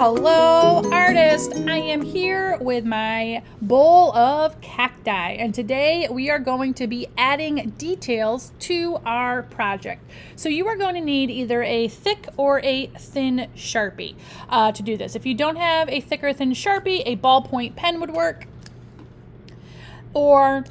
Hello, artist. I am here with my bowl of cacti, and today we are going to be adding details to our project. So you are going to need either a thick or a thin Sharpie to do this. If you don't have a thick or thin Sharpie, a ballpoint pen would work, or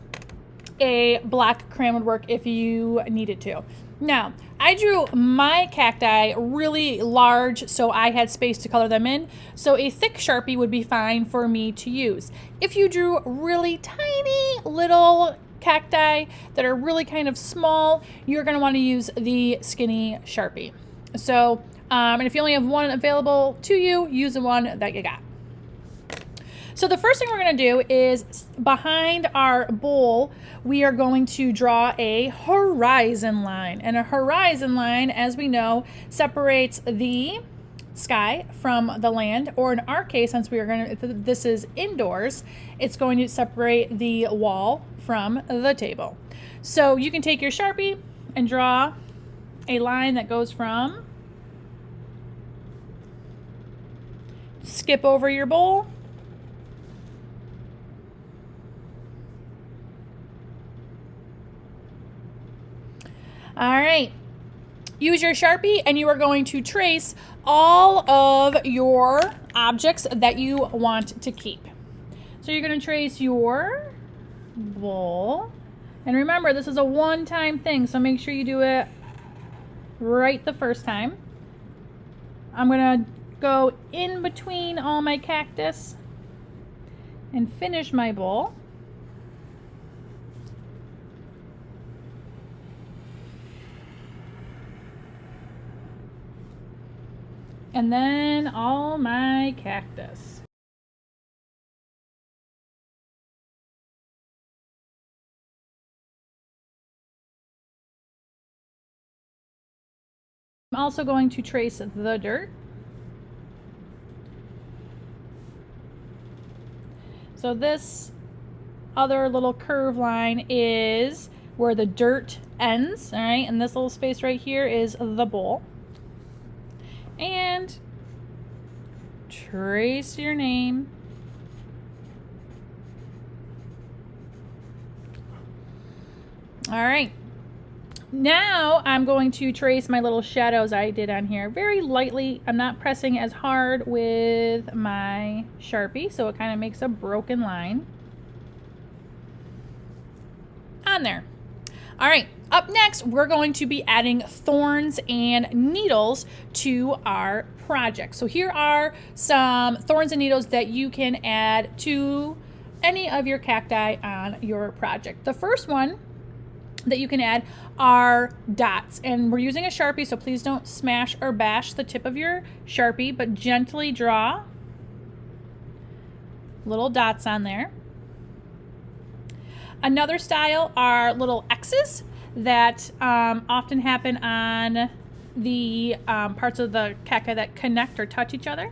a black crayon would work if you needed to. Now, I drew my cacti really large so I had space to color them in, so a thick Sharpie would be fine for me to use. If you drew really tiny little cacti that are really kind of small, you're going to want to use the skinny Sharpie. So, and if you only have one available to you, use the one that you got. So the first thing we're going to do is behind our bowl, we are going to draw a horizon line. And a horizon line, as we know, separates the sky from the land, or in our case, since we are going to, this is indoors, it's going to separate the wall from the table. So you can take your Sharpie and draw a line that goes from, skip over your bowl, all right, use your Sharpie and you are going to trace all of your objects that you want to keep. So you're going to trace your bowl. And remember, this is a one-time thing, so make sure you do it right the first time. I'm going to go in between all my cactus and finish my bowl. And then all my cactus. I'm also going to trace the dirt. So this other little curve line is where the dirt ends, all right? And this little space right here is the bowl. And trace your name. All right. Now I'm going to trace my little shadows I did on here very lightly. I'm not pressing as hard with my Sharpie, so it kind of makes a broken line on there. All right, up next, we're going to be adding thorns and needles to our project. So here are some thorns and needles that you can add to any of your cacti on your project. The first one that you can add are dots, and we're using a Sharpie, so please don't smash or bash the tip of your Sharpie, but gently draw little dots on there. Another style are little X's that often happen on the parts of the cacti that connect or touch each other.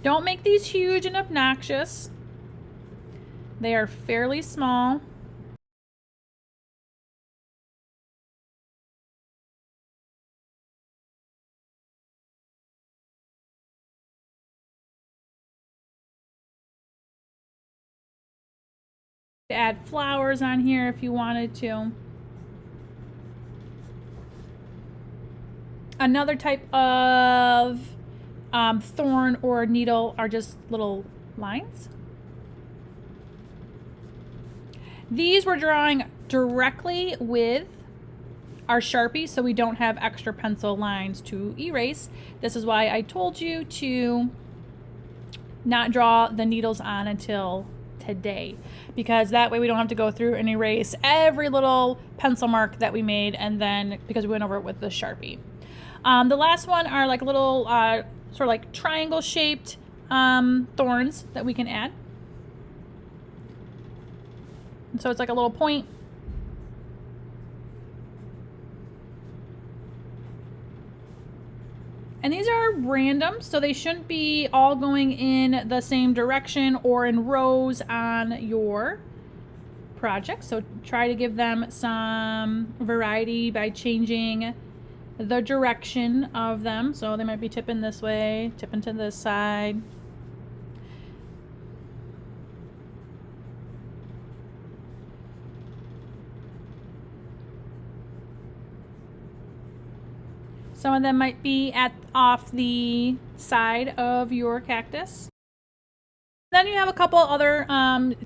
Don't make these huge and obnoxious. They are fairly small. Add flowers on here if you wanted to. Another type of thorn or needle are just little lines. These we're drawing directly with our Sharpie, so we don't have extra pencil lines to erase. This is why I told you to not draw the needles on until today, because that way we don't have to go through and erase every little pencil mark that we made, and then because we went over it with the Sharpie. The last one are like little sort of like triangle shaped thorns that we can add. And so it's like a little point. And these are random, so they shouldn't be all going in the same direction or in rows on your project. So try to give them some variety by changing the direction of them. So they might be tipping this way, tipping to this side. Some of them might be off the side of your cactus. Then you have a couple other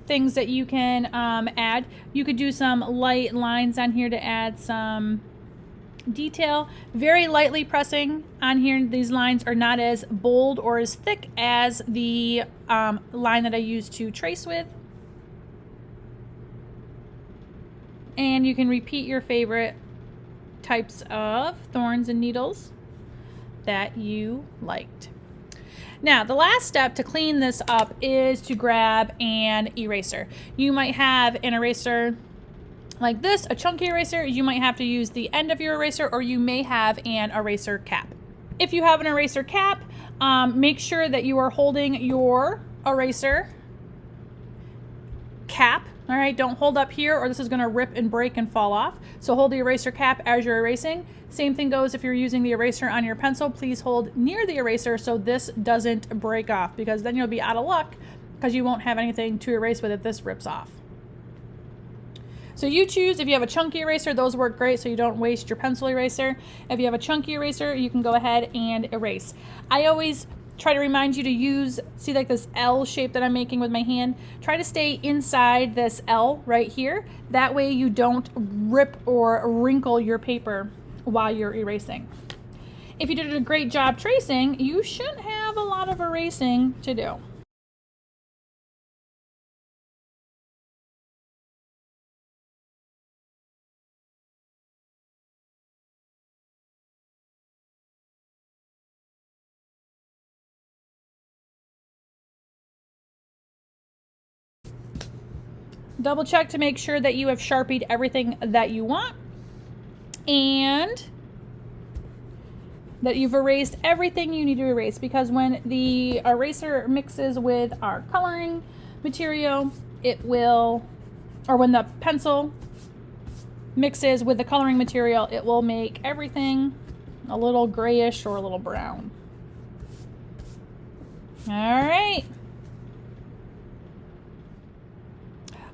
things that you can add. You could do some light lines on here to add some detail. Very lightly pressing on here. These lines are not as bold or as thick as the line that I used to trace with. And you can repeat your favorite types of thorns and needles that you liked. Now, the last step to clean this up is to grab an eraser. You might have an eraser like this, a chunky eraser. You might have to use the end of your eraser, or you may have an eraser cap. If you have an eraser cap, make sure that you are holding your eraser cap. All right, don't hold up here or this is gonna rip and break and fall off. So hold the eraser cap as you're erasing. Same thing goes if you're using the eraser on your pencil. Please hold near the eraser so this doesn't break off, because then you'll be out of luck because you won't have anything to erase with if this rips off. So you choose. If you have a chunky eraser, those work great so you don't waste your pencil eraser. If you have a chunky eraser, you can go ahead and erase. I always try to remind you to use, see like this L shape that I'm making with my hand. Try to stay inside this L right here. That way you don't rip or wrinkle your paper while you're erasing. If you did a great job tracing, you shouldn't have a lot of erasing to do. Double check to make sure that you have Sharpied everything that you want and that you've erased everything you need to erase, because when the eraser mixes with our coloring material, it will, or when the pencil mixes with the coloring material, it will make everything a little grayish or a little brown. All right.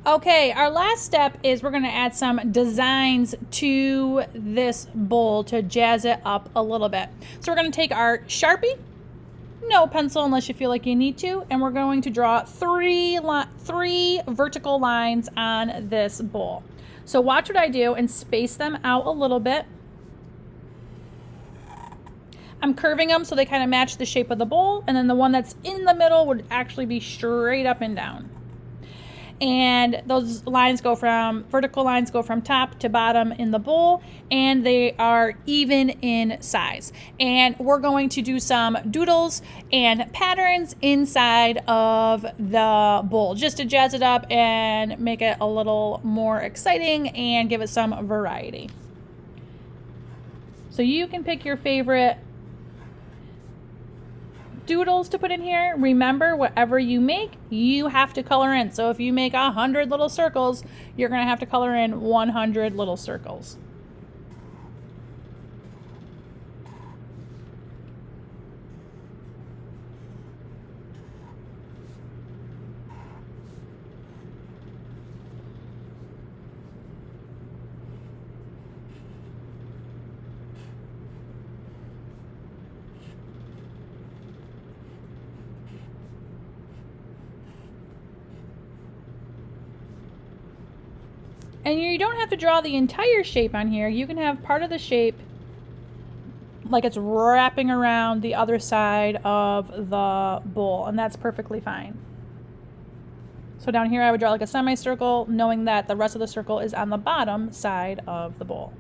Okay, our last step is we're going to add some designs to this bowl to jazz it up a little bit. So we're going to take our Sharpie, no pencil unless you feel like you need to, and we're going to draw three vertical lines on this bowl. So watch what I do and space them out a little bit. I'm curving them so they kind of match the shape of the bowl, and then the one that's in the middle would actually be straight up and down. And those lines go from, vertical lines go from top to bottom in the bowl, and they are even in size. And we're going to do some doodles and patterns inside of the bowl just to jazz it up and make it a little more exciting and give it some variety. So you can pick your favorite doodles to put in here. Remember, whatever you make, you have to color in. So if you make 100 little circles, you're going to have to color in 100 little circles. And you don't have to draw the entire shape on here. You can have part of the shape like it's wrapping around the other side of the bowl, and that's perfectly fine. So down here I would draw like a semicircle, knowing that the rest of the circle is on the bottom side of the bowl.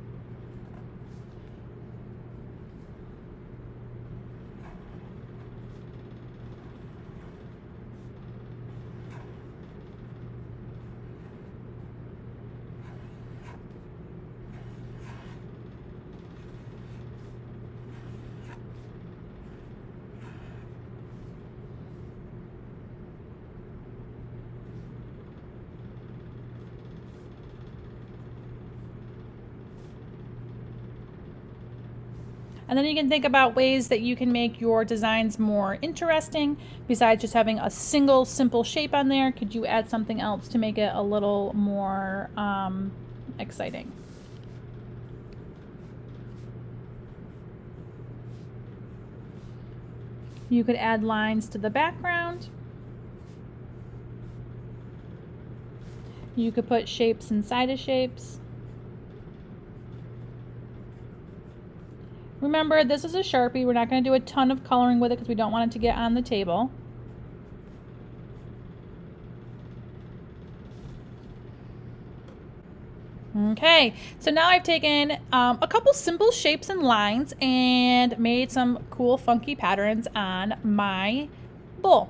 And then you can think about ways that you can make your designs more interesting. Besides just having a single simple shape on there, could you add something else to make it a little more exciting? You could add lines to the background. You could put shapes inside of shapes. Remember, this is a Sharpie. We're not going to do a ton of coloring with it because we don't want it to get on the table. Okay, so now I've taken a couple simple shapes and lines and made some cool funky patterns on my bowl.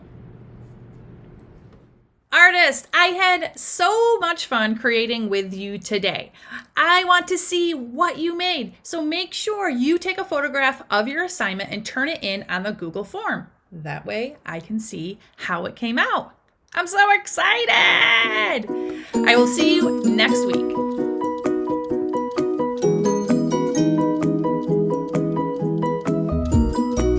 Artist, I had so much fun creating with you today. I want to see what you made, so make sure you take a photograph of your assignment and turn it in on the Google form. That way I can see how it came out. I'm so excited! I will see you next week.